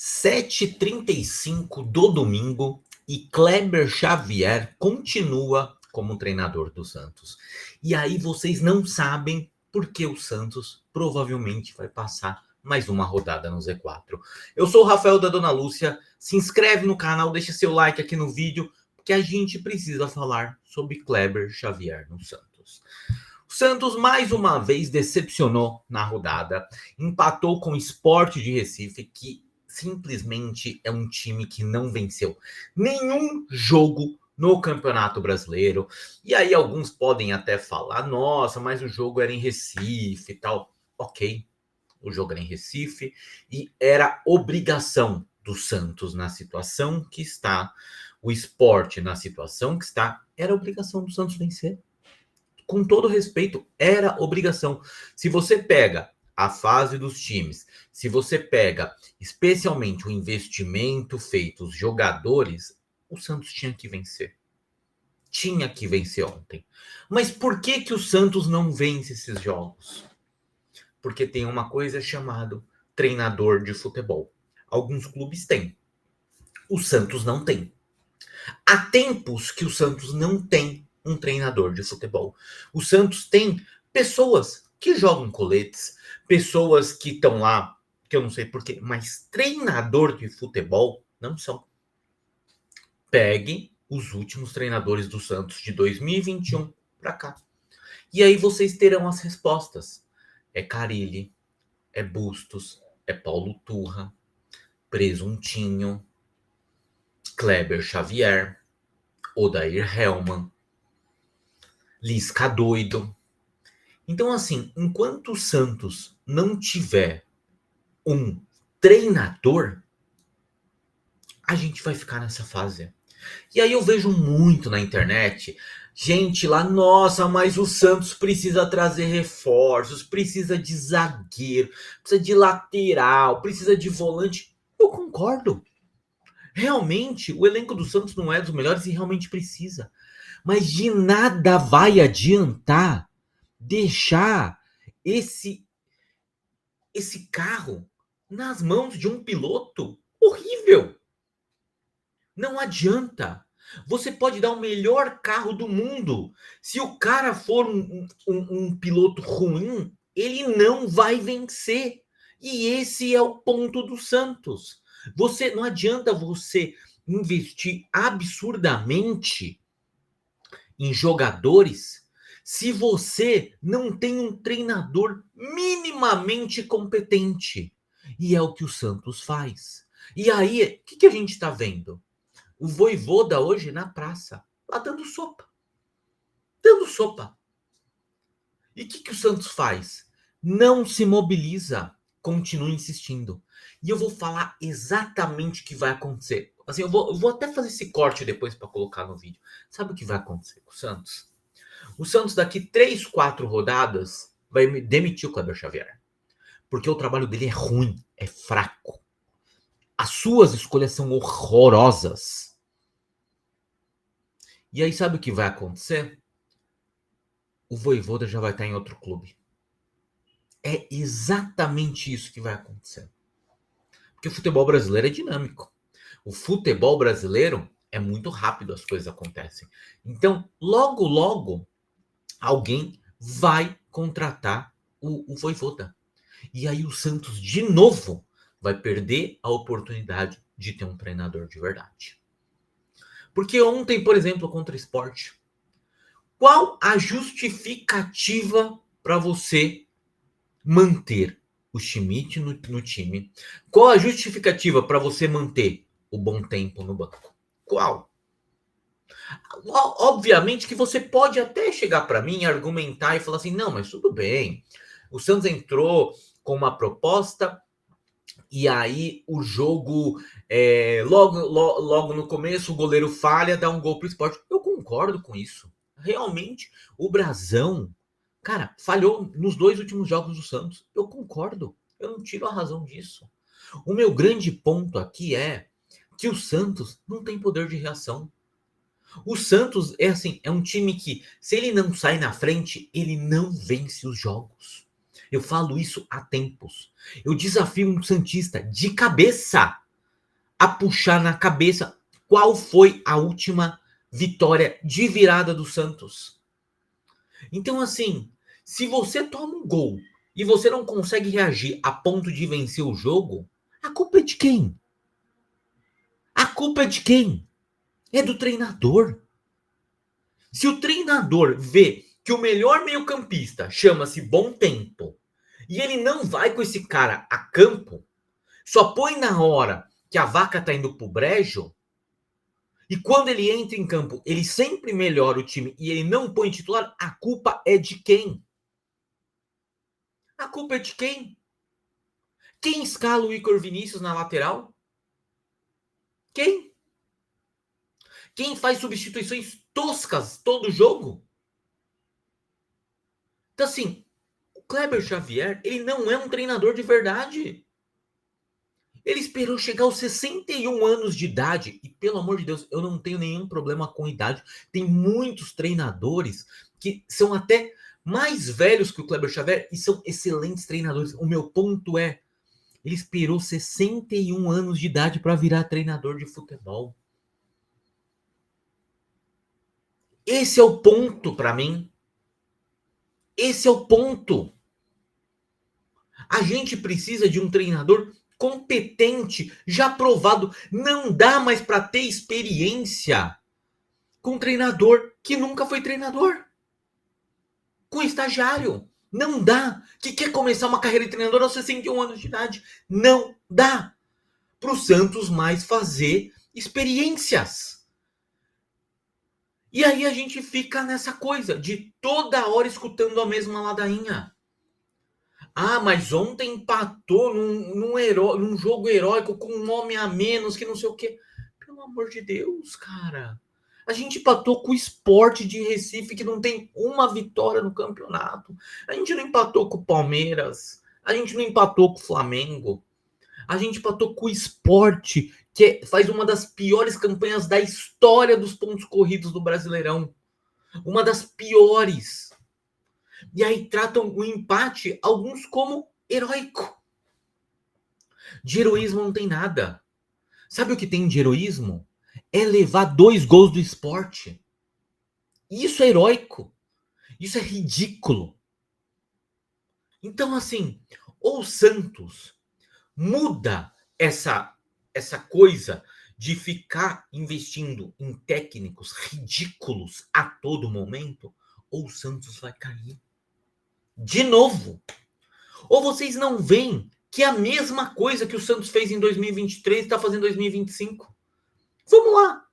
7h35 do domingo e Kleber Xavier continua como treinador do Santos. E aí vocês não sabem por que o Santos provavelmente vai passar mais uma rodada no Z4. Eu sou o Rafael da Dona Lúcia, se inscreve no canal, deixa seu like aqui no vídeo, porque a gente precisa falar sobre Kleber Xavier no Santos. O Santos mais uma vez decepcionou na rodada, empatou com o Sport de Recife, que simplesmente é um time que não venceu nenhum jogo no Campeonato Brasileiro. E aí alguns podem até falar, nossa, mas o jogo era em Recife e tal. Ok, o jogo era em Recife e era obrigação do Santos na situação que está, o Sport na situação que está, era obrigação do Santos vencer. Com todo respeito, era obrigação. Se você pega a fase dos times, se você pega especialmente o investimento feito, os jogadores, o Santos tinha que vencer. Tinha que vencer ontem. Mas por que o Santos não vence esses jogos? Porque tem uma coisa chamada treinador de futebol. Alguns clubes têm. O Santos não tem. Há tempos que o Santos não tem um treinador de futebol. O Santos tem pessoas que jogam coletes, pessoas que estão lá, que eu não sei porquê, mas treinador de futebol não são. Pegue os últimos treinadores do Santos de 2021 para cá. E aí vocês terão as respostas. É Carille, é Bustos, é Paulo Turra, Presuntinho, Kleber Xavier, Odair Hellmann, Lisca doido. Então, assim, enquanto o Santos não tiver um treinador, a gente vai ficar nessa fase. E aí eu vejo muito na internet, gente lá, nossa, mas o Santos precisa trazer reforços, precisa de zagueiro, precisa de lateral, precisa de volante. Eu concordo. Realmente, o elenco do Santos não é dos melhores e realmente precisa. Mas de nada vai adiantar deixar esse carro nas mãos de um piloto horrível. Não adianta. Você pode dar o melhor carro do mundo. Se o cara for um piloto ruim, ele não vai vencer. E esse é o ponto do Santos. Não adianta você investir absurdamente em jogadores se você não tem um treinador minimamente competente. E é o que o Santos faz. E aí, o que a gente está vendo? O Vojvoda hoje na praça, lá dando sopa. Dando sopa. E o que o Santos faz? Não se mobiliza, continua insistindo. E eu vou falar exatamente o que vai acontecer. Assim, eu vou até fazer esse corte depois para colocar no vídeo. Sabe o que vai acontecer com o Santos? O Santos daqui 3, 4 rodadas vai demitir o Kleber Xavier. Porque o trabalho dele é ruim, é fraco. As suas escolhas são horrorosas. E aí sabe o que vai acontecer? O Vojvoda já vai estar em outro clube. É exatamente isso que vai acontecer. Porque o futebol brasileiro é dinâmico. O futebol brasileiro é muito rápido, as coisas acontecem. Então, logo, logo, alguém vai contratar o Vojvoda. E aí o Santos, de novo, vai perder a oportunidade de ter um treinador de verdade. Porque ontem, por exemplo, contra o Sport, qual a justificativa para você manter o Schmidt no time? Qual a justificativa para você manter o Bom Tempo no banco? Qual? Obviamente que você pode até chegar para mim e argumentar e falar assim, não, mas tudo bem. O Santos entrou com uma proposta e aí o jogo, logo no começo, o goleiro falha, dá um gol pro Sport. Eu concordo com isso. Realmente, o Brasão, cara, falhou nos 2 últimos jogos do Santos. Eu concordo. Eu não tiro a razão disso. O meu grande ponto aqui é que o Santos não tem poder de reação. O Santos é assim, é um time que, se ele não sai na frente, ele não vence os jogos. Eu falo isso há tempos. Eu desafio um santista de cabeça a puxar na cabeça qual foi a última vitória de virada do Santos. Então, assim, se você toma um gol e você não consegue reagir a ponto de vencer o jogo, a culpa é de quem? A culpa é de quem? É do treinador. Se o treinador vê que o melhor meio-campista chama-se Bom Tempo e ele não vai com esse cara a campo, só põe na hora que a vaca tá indo pro brejo, e quando ele entra em campo, ele sempre melhora o time e ele não põe titular, a culpa é de quem? A culpa é de quem? Quem escala o Igor Vinícius na lateral? Quem? Quem faz substituições toscas todo jogo? Então, assim, o Kleber Xavier, ele não é um treinador de verdade. Ele esperou chegar aos 61 anos de idade. E, pelo amor de Deus, eu não tenho nenhum problema com idade. Tem muitos treinadores que são até mais velhos que o Kleber Xavier e são excelentes treinadores. O meu ponto é, ele esperou 61 anos de idade para virar treinador de futebol. Esse é o ponto para mim. Esse é o ponto. A gente precisa de um treinador competente, já provado. Não dá mais para ter experiência com um treinador que nunca foi treinador. Com estagiário. Não dá. Que quer começar uma carreira de treinador aos 61 anos de idade. Não dá. Para o Santos mais fazer experiências. E aí a gente fica nessa coisa de toda hora escutando a mesma ladainha. Ah, mas ontem empatou num jogo heróico com um homem a menos que não sei o quê. Pelo amor de Deus, cara. A gente empatou com o Sport de Recife, que não tem uma vitória no campeonato. A gente não empatou com o Palmeiras. A gente não empatou com o Flamengo. A gente empatou com o Sport, que faz uma das piores campanhas da história dos pontos corridos do Brasileirão. Uma das piores. E aí tratam o empate, alguns como heróico. De heroísmo não tem nada. Sabe o que tem de heroísmo? É levar 2 gols do Sport. Isso é heróico. Isso é ridículo. Então, assim, o Santos muda essa coisa de ficar investindo em técnicos ridículos a todo momento, ou o Santos vai cair. De novo. Ou vocês não veem que é a mesma coisa que o Santos fez em 2023 está fazendo em 2025? Vamos lá.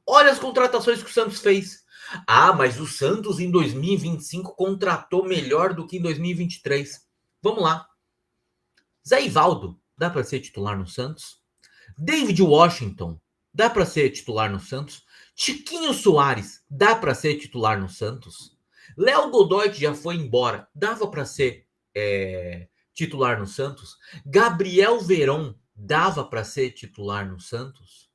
Olha as contratações que o Santos fez. Ah, mas o Santos em 2025 contratou melhor do que em 2023. Vamos lá. Zé Ivaldo, dá para ser titular no Santos? David Washington, dá para ser titular no Santos? Tiquinho Soares, dá para ser titular no Santos? Léo Godoy, que já foi embora, dava para ser titular no Santos? Gabriel Veron, dava para ser titular no Santos?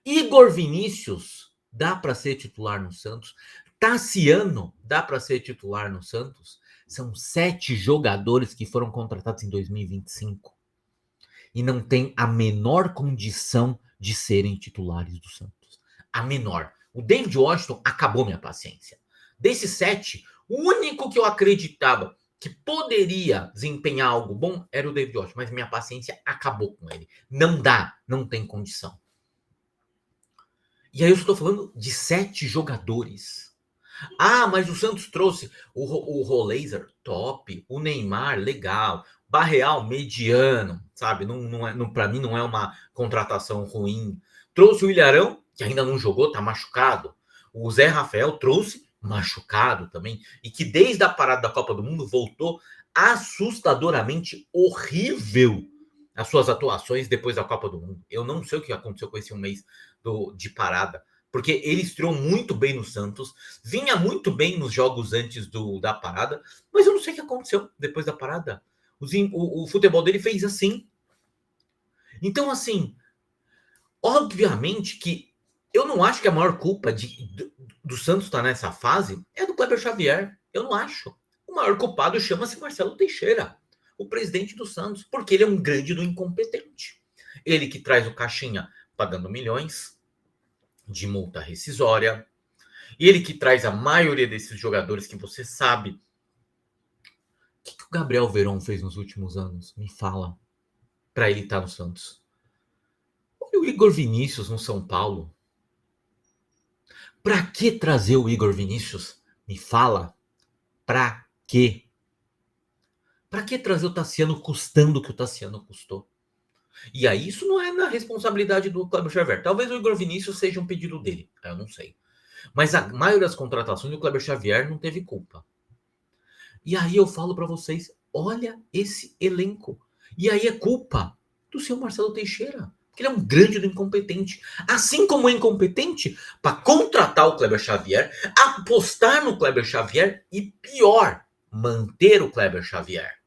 Igor Vinícius, dá para ser titular no Santos? Tassiano, dá para ser titular no Santos? São 7 jogadores que foram contratados em 2025 e não tem a menor condição de serem titulares do Santos. A menor. O David Washington acabou minha paciência. Desses 7, o único que eu acreditava que poderia desempenhar algo bom era o David Washington, mas minha paciência acabou com ele. Não dá, não tem condição. E aí eu estou falando de 7 jogadores. Ah, mas o Santos trouxe o Roleiser, top. O Neymar, legal. Barreal, mediano, sabe? Para mim não é uma contratação ruim. Trouxe o Ilharão, que ainda não jogou, tá machucado. O Zé Rafael trouxe, machucado também. E que desde a parada da Copa do Mundo voltou assustadoramente horrível as suas atuações depois da Copa do Mundo. Eu não sei o que aconteceu com esse 1 mês de parada. Porque ele estreou muito bem no Santos, vinha muito bem nos jogos antes da parada, mas eu não sei o que aconteceu depois da parada. O futebol dele fez assim. Então, assim, obviamente que eu não acho que a maior culpa do Santos estar nessa fase é do Kleber Xavier. Eu não acho. O maior culpado chama-se Marcelo Teixeira, o presidente do Santos, porque ele é um grande do incompetente. Ele que traz o caixinha pagando milhões de multa rescisória. Ele que traz a maioria desses jogadores que você sabe. O que o Gabriel Veron fez nos últimos anos? Me fala. Para ele estar no Santos. Olha o Igor Vinícius no São Paulo. Para que trazer o Igor Vinícius? Me fala. Para quê? Para que trazer o Tassiano custando o que o Tassiano custou? E aí isso não é na responsabilidade do Kleber Xavier. Talvez o Igor Vinícius seja um pedido dele. Eu não sei. Mas a maioria das contratações do Kleber Xavier não teve culpa. E aí eu falo para vocês, olha esse elenco. E aí é culpa do seu Marcelo Teixeira. Porque ele é um grande incompetente. Assim como é incompetente para contratar o Kleber Xavier, apostar no Kleber Xavier e, pior, manter o Kleber Xavier.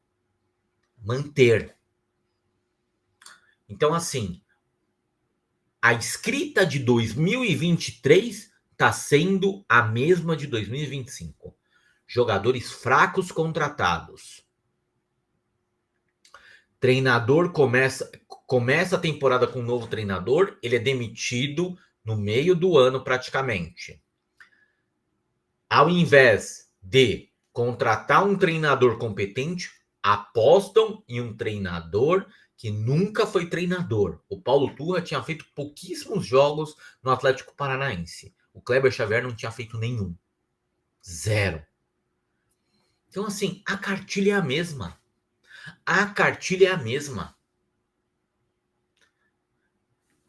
Manter. Então, assim, a escrita de 2023 está sendo a mesma de 2025. Jogadores fracos contratados. Treinador começa a temporada com um novo treinador, ele é demitido no meio do ano praticamente. Ao invés de contratar um treinador competente, apostam em um treinador que nunca foi treinador. O Paulo Turra tinha feito pouquíssimos jogos no Atlético Paranaense. O Kleber Xavier não tinha feito nenhum. Zero. Então, assim, a cartilha é a mesma. A cartilha é a mesma.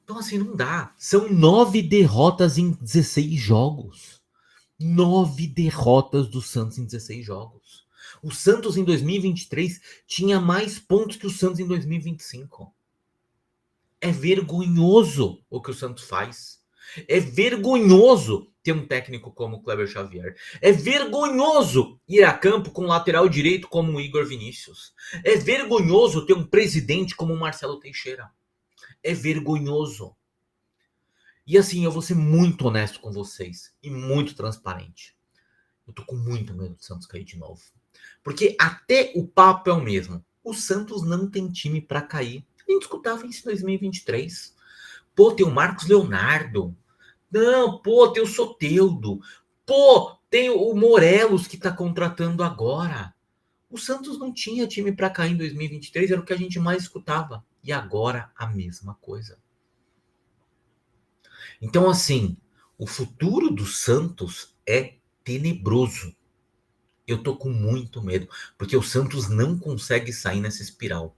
Então, assim, não dá. São 9 derrotas em 16 jogos. 9 derrotas do Santos em 16 jogos. O Santos em 2023 tinha mais pontos que o Santos em 2025. É vergonhoso o que o Santos faz. É vergonhoso ter um técnico como o Kleber Xavier. É vergonhoso ir a campo com um lateral direito como o Igor Vinícius. É vergonhoso ter um presidente como o Marcelo Teixeira. É vergonhoso. E assim, eu vou ser muito honesto com vocês e muito transparente. Eu tô com muito medo do Santos cair de novo. Porque até o papo é o mesmo. O Santos não tem time para cair. A gente escutava isso em 2023. Pô, tem o Marcos Leonardo. Não, pô, tem o Soteldo. Pô, tem o Morelos que tá contratando agora. O Santos não tinha time para cair em 2023, era o que a gente mais escutava. E agora a mesma coisa. Então, assim, o futuro do Santos é tenebroso. Eu tô com muito medo, porque o Santos não consegue sair nessa espiral.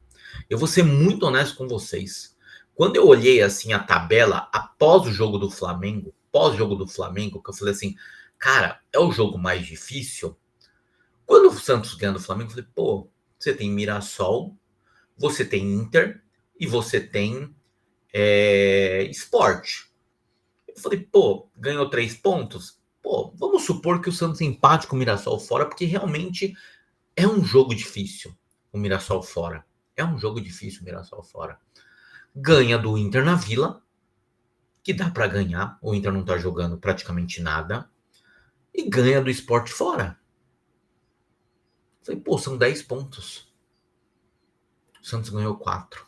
Eu vou ser muito honesto com vocês. Quando eu olhei assim a tabela após o jogo do Flamengo, pós-jogo do Flamengo, que eu falei assim, cara, é o jogo mais difícil. Quando o Santos ganha do Flamengo, eu falei, pô, você tem Mirassol, você tem Inter e você tem Sport. Eu falei, pô, ganhou 3 pontos? Pô, vamos supor que o Santos empate com o Mirassol fora, porque realmente é um jogo difícil o Mirassol fora. É um jogo difícil o Mirassol fora. Ganha do Inter na Vila, que dá para ganhar. O Inter não tá jogando praticamente nada. E ganha do Sport fora. Eu falei, pô, são 10 pontos. O Santos ganhou 4.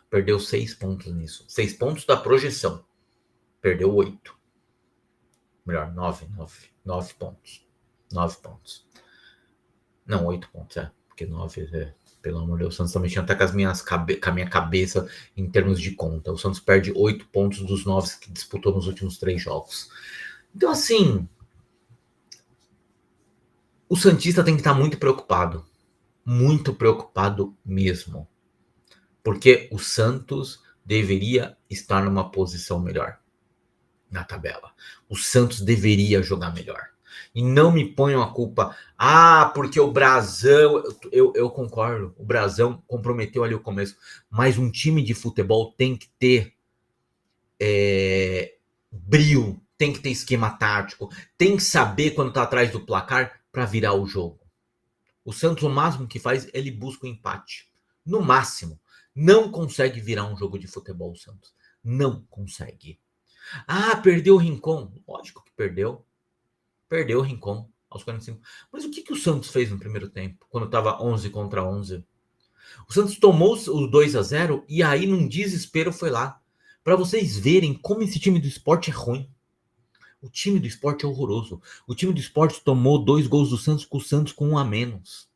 Perdeu 6 pontos nisso. 6 pontos da projeção. Perdeu 8. Melhor, 9 pontos. 9 pontos. Não, 8 pontos, porque 9 pelo amor de Deus, o Santos também tinha até com a minha cabeça em termos de conta. O Santos perde 8 pontos dos 9 que disputou nos últimos 3 jogos. Então, assim, o Santista tem que estar muito preocupado mesmo, porque o Santos deveria estar numa posição melhor na tabela. O Santos deveria jogar melhor. E não me ponham a culpa. Ah, porque o Brasão. Eu concordo. O Brasão comprometeu ali o começo. Mas um time de futebol tem que ter brio, tem que ter esquema tático, tem que saber quando tá atrás do placar para virar o jogo. O Santos, o máximo que faz, ele busca o empate. No máximo. Não consegue virar um jogo de futebol, o Santos. Não consegue. Ah, perdeu o Rincon. Lógico que perdeu. Perdeu o Rincon aos 45. Mas o que o Santos fez no primeiro tempo? Quando estava 11 contra 11? O Santos tomou o 2-0 e aí, num desespero, foi lá. Para vocês verem como esse time do Sport é ruim. O time do Sport é horroroso. O time do Sport tomou 2 gols do Santos com o Santos com 1 a menos.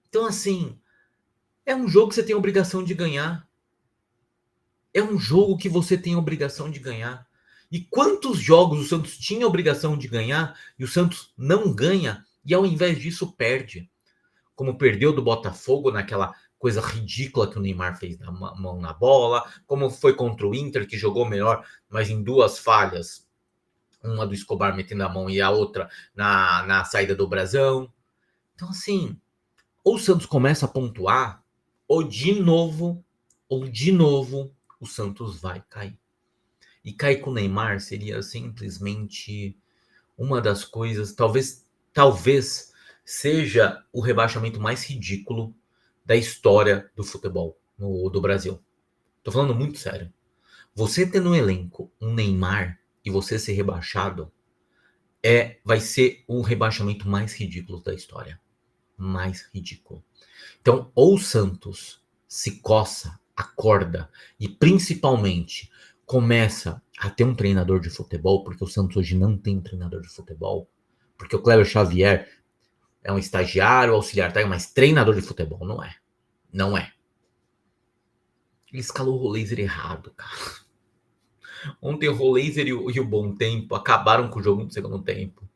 Então, assim, é um jogo que você tem a obrigação de ganhar. É um jogo que você tem a obrigação de ganhar. E quantos jogos o Santos tinha a obrigação de ganhar e o Santos não ganha e ao invés disso perde? Como perdeu do Botafogo naquela coisa ridícula que o Neymar fez na mão na bola, como foi contra o Inter que jogou melhor, mas em 2 falhas, uma do Escobar metendo a mão e a outra na saída do Brasão. Então assim, ou o Santos começa a pontuar, ou de novo o Santos vai cair. E cair com o Neymar seria simplesmente uma das coisas, talvez seja o rebaixamento mais ridículo da história do futebol do Brasil. Tô falando muito sério. Você ter no elenco um Neymar e você ser rebaixado vai ser o rebaixamento mais ridículo da história. Mais ridículo. Então, ou o Santos se coça, acorda e principalmente começa a ter um treinador de futebol, porque o Santos hoje não tem um treinador de futebol, porque o Kleber Xavier é um estagiário, auxiliar, tá? Mas treinador de futebol não é. Não é. Ele escalou o Rolaser errado, cara. Ontem o Rolaser e o Bom Tempo acabaram com o jogo no segundo tempo.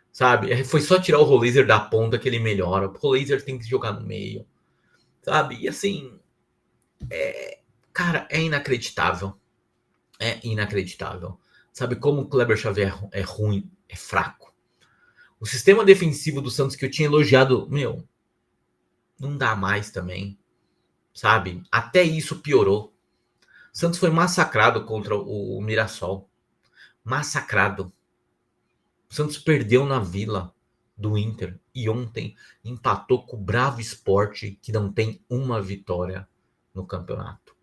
Sabe? Foi só tirar o Rolaser da ponta que ele melhora. O Rolaser tem que jogar no meio. Sabe? E assim, cara, é inacreditável. É inacreditável. Sabe como o Kleber Xavier é ruim, é fraco. O sistema defensivo do Santos que eu tinha elogiado, não dá mais também. Sabe? Até isso piorou. O Santos foi massacrado contra o Mirassol. Massacrado. O Santos perdeu na Vila do Inter e ontem empatou com o Bravo Sport, que não tem uma vitória no campeonato.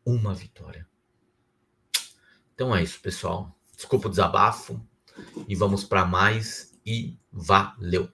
Uma vitória. Então é isso, pessoal. Desculpa o desabafo e vamos para mais e valeu.